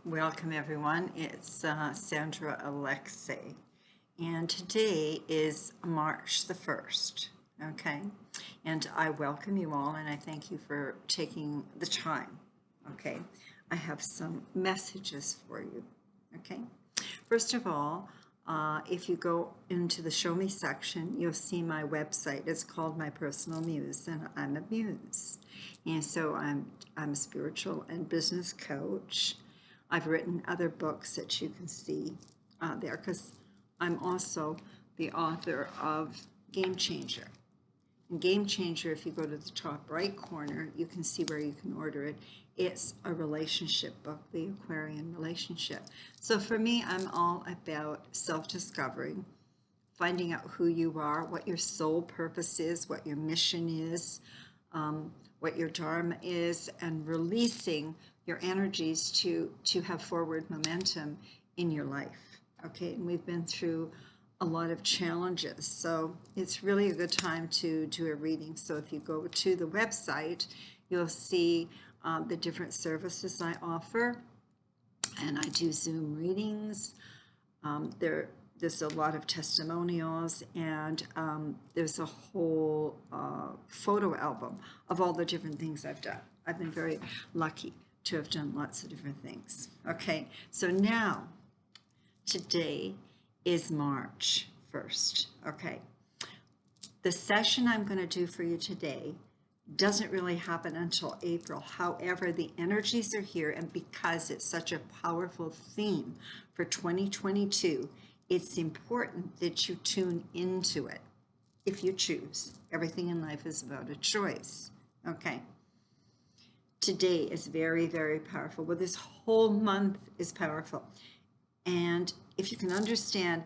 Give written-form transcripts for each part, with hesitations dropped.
Welcome everyone. It's Sandra Alexei, and today is March the 1st, okay? And I welcome you all and I thank you for taking the time, okay? I have some messages for you, okay? First of all, if you go into the Show Me section, you'll see my website. It's called My Personal Muse, and I'm a muse. And so I'm a spiritual and business coach. I've written other books that you can see there because I'm also the author of Game Changer. And Game Changer, if you go to the top right corner, you can see where you can order it. It's a relationship book, the Aquarian relationship. So for me, I'm all about self-discovery, finding out who you are, what your soul purpose is, what your mission is, what your dharma is, and releasing your energies to have forward momentum in your life. Okay, and we've been through a lot of challenges, so it's really a good time to do a reading. So if you go to the website, you'll see the different services I offer, and I do Zoom readings. There's a lot of testimonials, and there's a whole photo album of all the different things I've done. I've been very lucky to have done lots of different things. Okay, so now, today is March 1st, okay? The session I'm going to do for you today doesn't really happen until April. However, the energies are here, and because it's such a powerful theme for 2022, it's important that you tune into it if you choose. Everything in life is about a choice, okay? Today is very, very powerful. Well, this whole month is powerful. And if you can understand,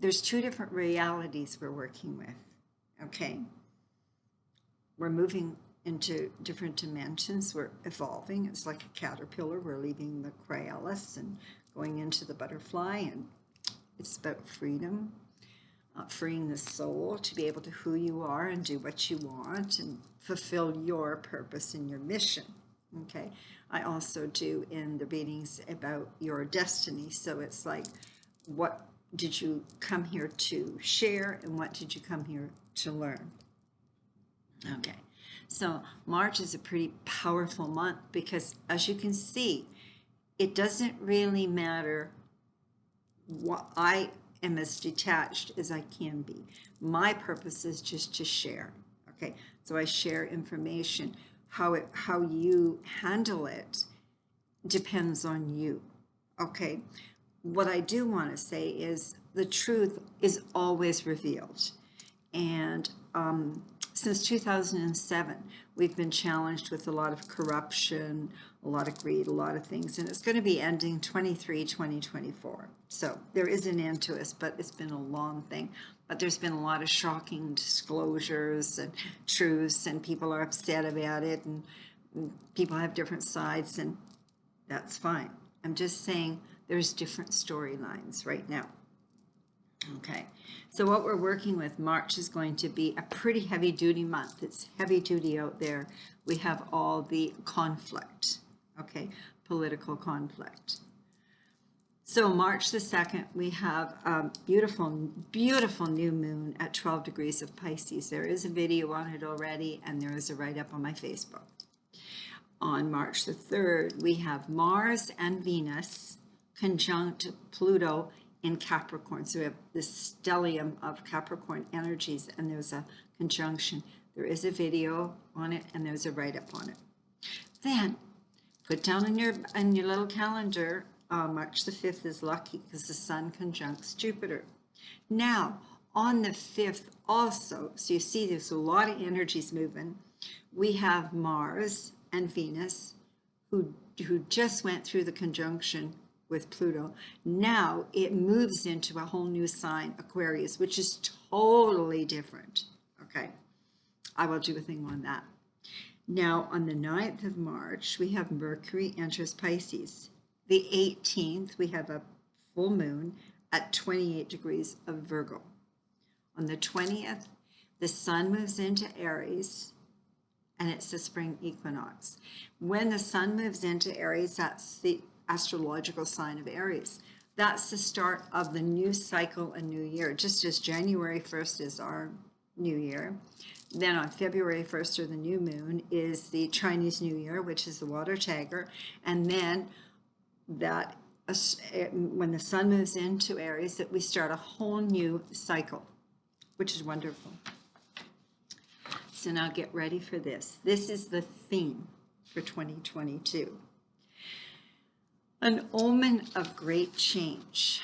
there's two different realities we're working with, okay? We're moving into different dimensions. We're evolving. It's like a caterpillar. We're leaving the chrysalis and going into the butterfly, and it's about freedom, freeing the soul to be able to who you are and do what you want and fulfill your purpose and your mission. Okay, I also do in the readings about your destiny. So it's like, what did you come here to share and what did you come here to learn? Okay, so March is a pretty powerful month because, as you can see, it doesn't really matter what I am as detached as I can be. My purpose is just to share. Okay, so I share information. How you handle it depends on you. Okay, what I do want to say is the truth is always revealed, and since 2007 we've been challenged with a lot of corruption, a lot of greed, a lot of things, and it's going to be ending 2024. So there is an end to us, but it's been a long thing. But there's been a lot of shocking disclosures and truths, and people are upset about it, and people have different sides, and that's fine. I'm just saying there's different storylines right now. Okay, so what we're working with, March is going to be a pretty heavy-duty month. It's heavy-duty out there. We have all the conflict, okay, political conflict. So March the 2nd, we have a beautiful, beautiful new moon at 12 degrees of Pisces. There is a video on it already, and there is a write-up on my Facebook. On March the 3rd, we have Mars and Venus conjunct Pluto in Capricorn. So we have this stellium of Capricorn energies, and there's a conjunction. There is a video on it, and there's a write-up on it. Then, put down in your little calendar, March the 5th is lucky because the Sun conjuncts Jupiter. Now, on the 5th also, so you see there's a lot of energies moving. We have Mars and Venus who just went through the conjunction with Pluto. Now it moves into a whole new sign, Aquarius, which is totally different. Okay, I will do a thing on that. Now, on the 9th of March, we have Mercury enters Pisces. The 18th, we have a full moon at 28 degrees of Virgo. On the 20th, the Sun moves into Aries, and it's the spring equinox. When the Sun moves into Aries, that's the astrological sign of Aries. That's the start of the new cycle, a new year. Just as January 1st is our new year, then on February 1st, or the new moon, is the Chinese New Year, which is the water tiger. And then that when the sun moves into Aries, that we start a whole new cycle, which is wonderful. So now get ready for this. This is the theme for 2022. An omen of great change.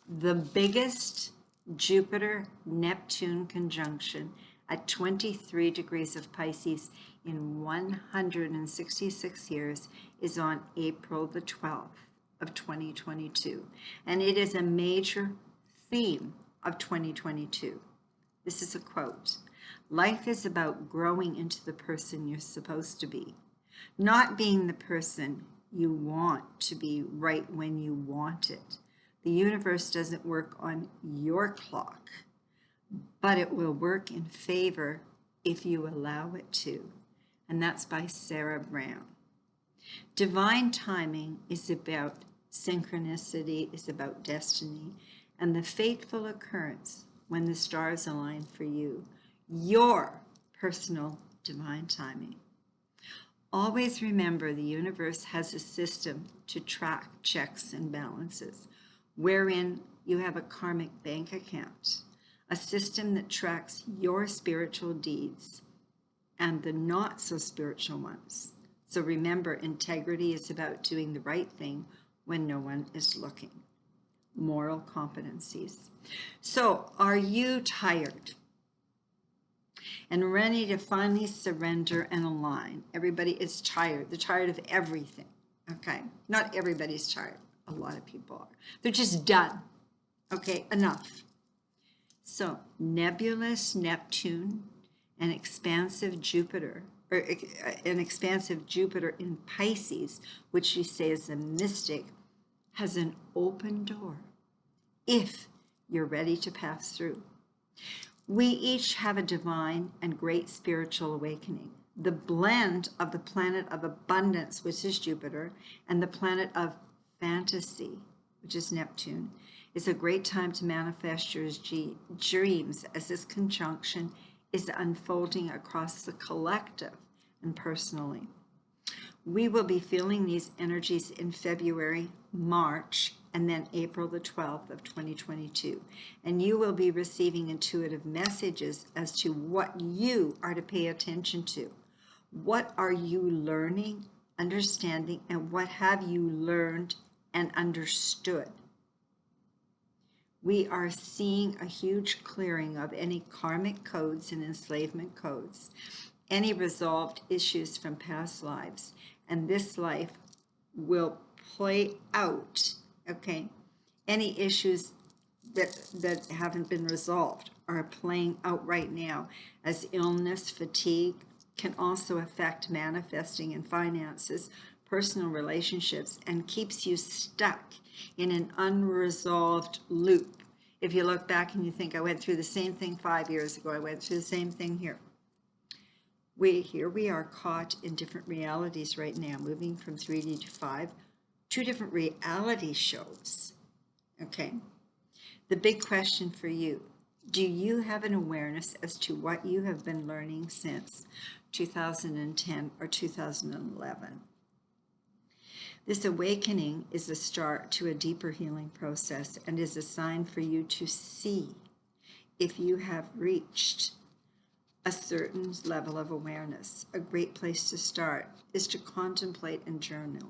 The biggest Jupiter-Neptune conjunction at 23 degrees of Pisces in 166 years is on April the 12th of 2022. And it is a major theme of 2022. This is a quote. Life is about growing into the person you're supposed to be, not being the person you want to be right when you want it. The universe doesn't work on your clock, but it will work in favor if you allow it to. And that's by Sarah Brown. Divine timing is about synchronicity, is about destiny, and the fateful occurrence when the stars align for you. Your personal divine timing. Always remember the universe has a system to track checks and balances, wherein you have a karmic bank account, a system that tracks your spiritual deeds and the not so spiritual ones. So remember, integrity is about doing the right thing when no one is looking. Moral competencies. So are you tired and ready to finally surrender and align? Everybody is tired. They're tired of everything, okay? Not everybody's tired. A lot of people are. They're just done, okay? Enough. So nebulous Neptune and expansive Jupiter, or an expansive Jupiter in Pisces, which we say is a mystic, has an open door if you're ready to pass through. We each have a divine and great spiritual awakening. The blend of the planet of abundance, which is Jupiter, and the planet of fantasy, which is Neptune, is a great time to manifest your dreams as this conjunction is unfolding across the collective and personally. We will be feeling these energies in February, March, and then April the 12th of 2022. And you will be receiving intuitive messages as to what you are to pay attention to. What are you learning, understanding, and what have you learned and understood? We are seeing a huge clearing of any karmic codes and enslavement codes, any resolved issues from past lives, and this life will play out, okay? Any issues that haven't been resolved are playing out right now, as illness, fatigue can also affect manifesting in finances, personal relationships, and keeps you stuck in an unresolved loop. If you look back and you think, I went through the same thing 5 years ago, I went through the same thing here. Here we are caught in different realities right now, moving from 3D to 5, 2 different reality shows, okay? The big question for you, do you have an awareness as to what you have been learning since 2010 or 2011? This awakening is a start to a deeper healing process and is a sign for you to see if you have reached a certain level of awareness. A great place to start is to contemplate and journal.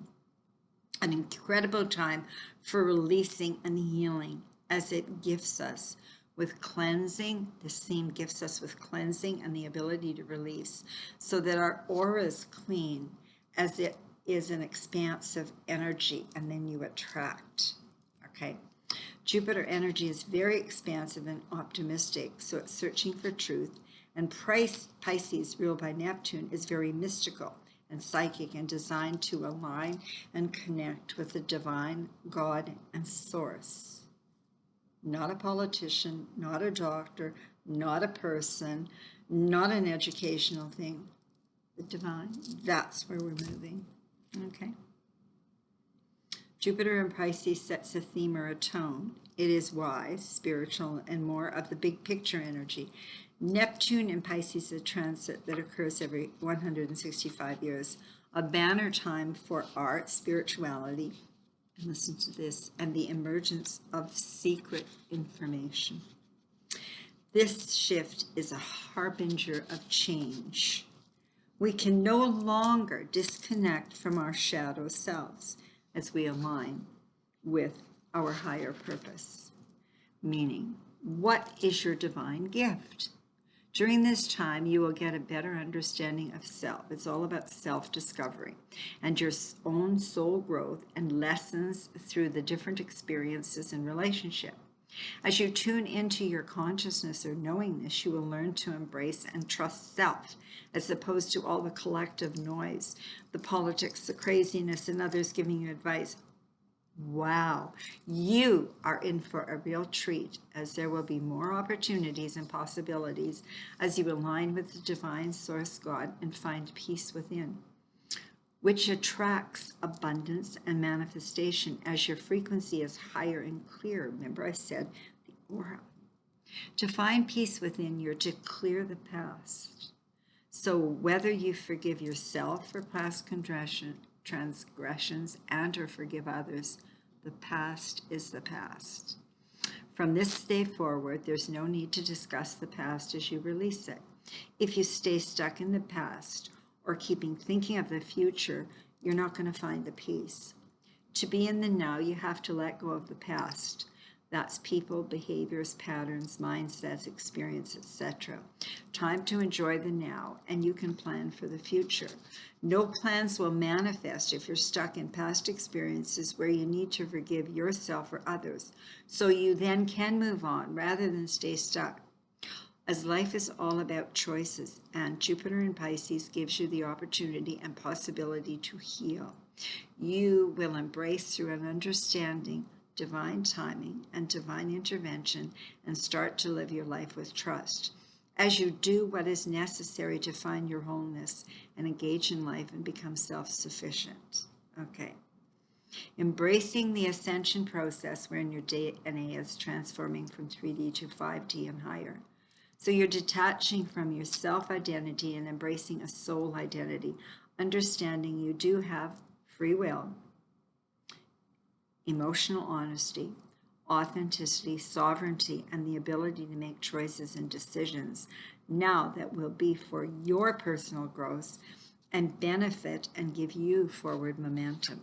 An incredible time for releasing and healing, as it gifts us with cleansing. This theme gifts us with cleansing and the ability to release so that our aura is clean, as it is an expansive energy, and then you attract, okay? Jupiter energy is very expansive and optimistic, so it's searching for truth. And Pisces, ruled by Neptune, is very mystical and psychic and designed to align and connect with the divine, God, and source. Not a politician, not a doctor, not a person, not an educational thing. The divine, that's where we're moving, okay? Jupiter in Pisces sets a theme or a tone. It is wise, spiritual, and more of the big picture energy. Neptune in Pisces is a transit that occurs every 165 years, a banner time for art, spirituality, and listen to this, and the emergence of secret information. This shift is a harbinger of change. We can no longer disconnect from our shadow selves as we align with our higher purpose. Meaning, what is your divine gift? During this time, you will get a better understanding of self. It's all about self-discovery and your own soul growth and lessons through the different experiences in relationship. As you tune into your consciousness or knowingness, you will learn to embrace and trust self, as opposed to all the collective noise, the politics, the craziness, and others giving you advice. Wow, you are in for a real treat, as there will be more opportunities and possibilities as you align with the divine source God and find peace within, which attracts abundance and manifestation as your frequency is higher and clearer. Remember I said the aura. To find peace within, you're to clear the past. So whether you forgive yourself for past transgressions and or forgive others, the past is the past. From this day forward, there's no need to discuss the past as you release it. If you stay stuck in the past or keeping thinking of the future, you're not going to find the peace. To be in the now, you have to let go of the past. That's people, behaviors, patterns, mindsets, experience, etc. Time to enjoy the now, and you can plan for the future. No plans will manifest if you're stuck in past experiences where you need to forgive yourself or others, so you then can move on rather than stay stuck. As life is all about choices, and Jupiter in Pisces gives you the opportunity and possibility to heal. You will embrace through an understanding divine timing and divine intervention and start to live your life with trust. As you do what is necessary to find your wholeness and engage in life and become self-sufficient. Okay. Embracing the ascension process wherein your DNA is transforming from 3D to 5D and higher. So you're detaching from your self-identity and embracing a soul identity, understanding you do have free will, emotional honesty, authenticity, sovereignty, and the ability to make choices and decisions now that will be for your personal growth and benefit and give you forward momentum.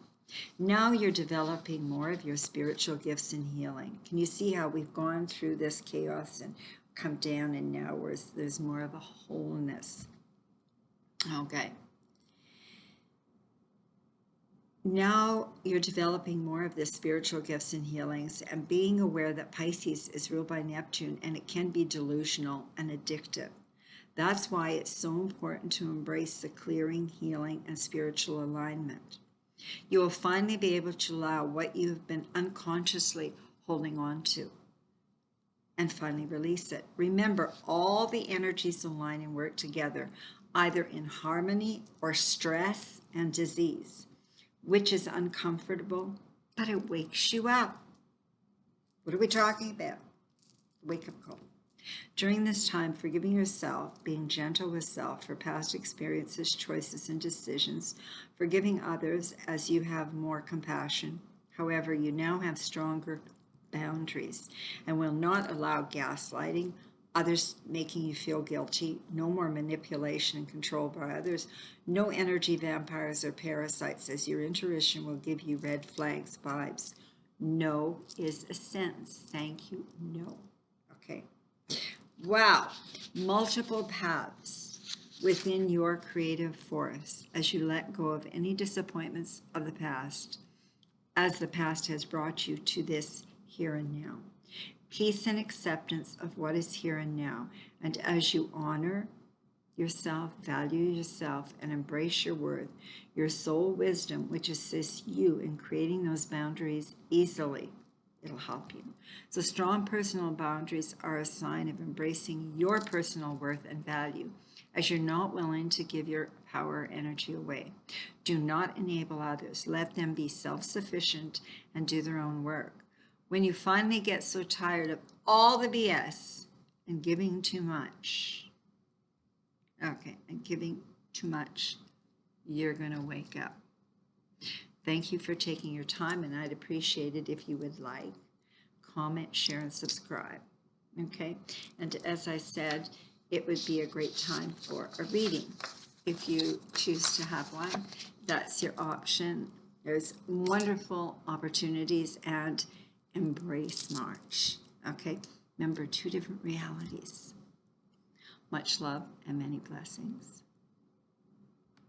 Now you're developing more of your spiritual gifts and healing. Can you see how we've gone through this chaos and come down, and now there's more of a wholeness? Okay. Now you're developing more of the spiritual gifts and healings and being aware that Pisces is ruled by Neptune and it can be delusional and addictive. That's why it's so important to embrace the clearing, healing, and spiritual alignment. You will finally be able to allow what you have been unconsciously holding on to and finally release it. Remember, all the energies align and work together, either in harmony or stress and disease, which is uncomfortable, but it wakes you up. What are we talking about? Wake-up call. During this time, forgiving yourself, being gentle with self for past experiences, choices, and decisions, forgiving others as you have more compassion. However, you now have stronger boundaries and will not allow gaslighting, others making you feel guilty, no more manipulation and control by others, no energy vampires or parasites, as your intuition will give you red flags vibes. No is a sentence. Thank you. No. Okay. Wow. Multiple paths within your creative force as you let go of any disappointments of the past, as the past has brought you to this here and now. Peace and acceptance of what is here and now. And as you honor yourself, value yourself, and embrace your worth, your soul wisdom, which assists you in creating those boundaries easily, it'll help you. So strong personal boundaries are a sign of embracing your personal worth and value, as you're not willing to give your power energy away. Do not enable others. Let them be self-sufficient and do their own work. When you finally get so tired of all the BS and giving too much, and giving too much, you're going to wake up. Thank you for taking your time, and I'd appreciate it if you would like, comment, share, and subscribe. Okay? And as I said, it would be a great time for a reading. If you choose to have one, that's your option. There's wonderful opportunities, and embrace March. Okay? Remember, 2 different realities. Much love and many blessings.